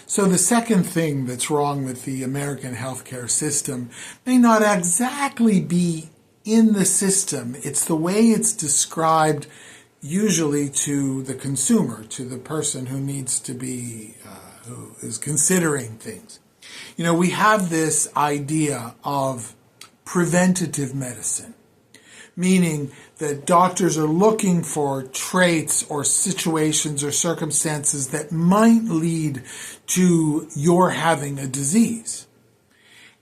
So the second thing that's wrong with the American healthcare system may not exactly be in the system. It's the way it's described usually to the consumer, to the person who needs to be, who is considering things. You know, we have this idea of preventative medicine, meaning that doctors are looking for traits or situations or circumstances that might lead to your having a disease.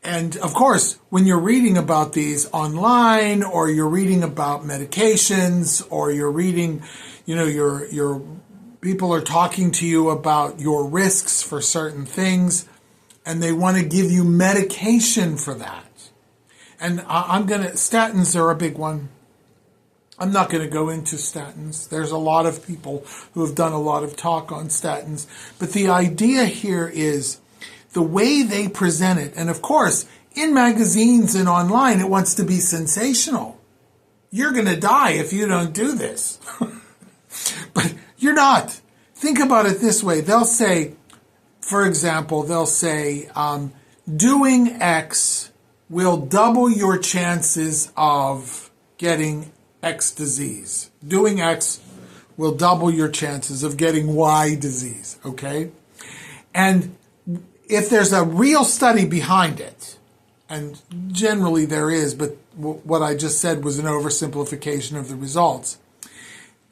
And of course, when you're reading about these online, or you're reading about medications, or you're reading, you know, your people are talking to you about your risks for certain things, and they want to give you medication for that. And statins are a big one. I'm not going to go into statins. There's a lot of people who have done a lot of talk on statins. But the idea here is the way they present it. And of course, in magazines and online, it wants to be sensational. You're going to die if you don't do this. But you're not. Think about it this way. They'll say, for example, doing X will double your chances of getting X disease. Doing X will double your chances of getting Y disease, okay? And if there's a real study behind it, and generally there is, but what I just said was an oversimplification of the results,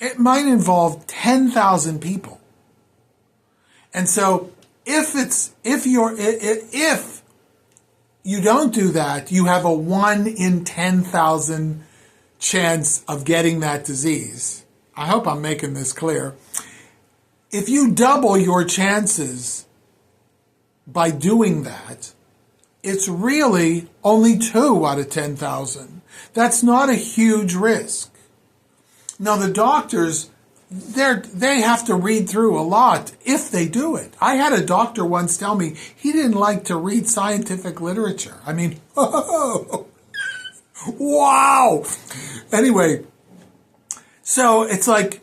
it might involve 10,000 people. And so if you don't do that, you have a 1 in 10,000 chance of getting that disease. I hope I'm making this clear. If you double your chances by doing that, it's really only 2 out of 10,000. That's not a huge risk. Now the doctors, they have to read through a lot if they do it. I had a doctor once tell me he didn't like to read scientific literature. I mean, wow. Anyway, so it's like,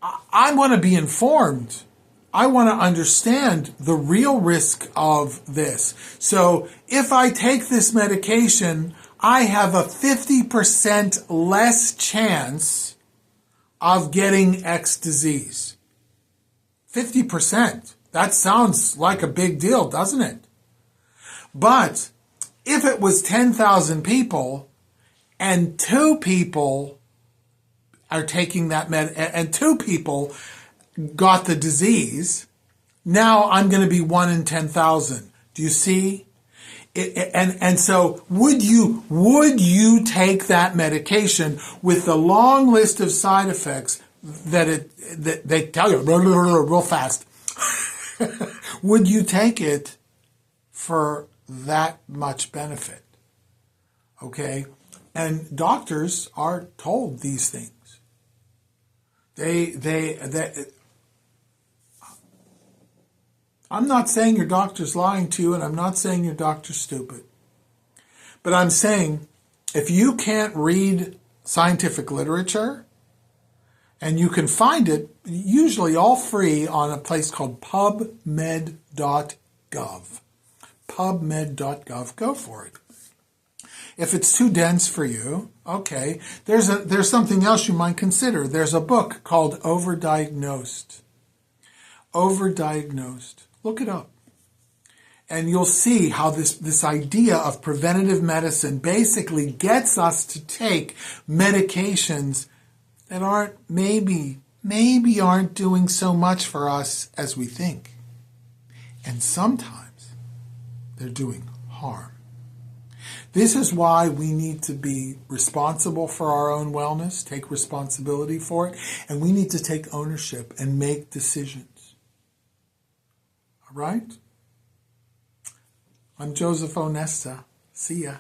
I want to be informed. I want to understand the real risk of this. So if I take this medication, I have a 50% less chance of getting X disease. 50%. That sounds like a big deal, doesn't it? But if it was 10,000 people and 2 people are taking that and 2 people got the disease, now I'm going to be 1 in 10,000. Do you see? And so would you take that medication with the long list of side effects that they tell you real fast? Would you take it for that much benefit? Okay? And doctors are told these things. I'm not saying your doctor's lying to you, and I'm not saying your doctor's stupid. But I'm saying if you can't read scientific literature, and you can find it usually all free on a place called pubmed.gov. Pubmed.gov, go for it. If it's too dense for you, okay, there's something else you might consider. There's a book called Overdiagnosed. Overdiagnosed. Look it up. And you'll see how this idea of preventative medicine basically gets us to take medications that aren't maybe aren't doing so much for us as we think. And sometimes they're doing harm. This is why we need to be responsible for our own wellness, take responsibility for it, and we need to take ownership and make decisions. All right? I'm Joseph Onesta. See ya.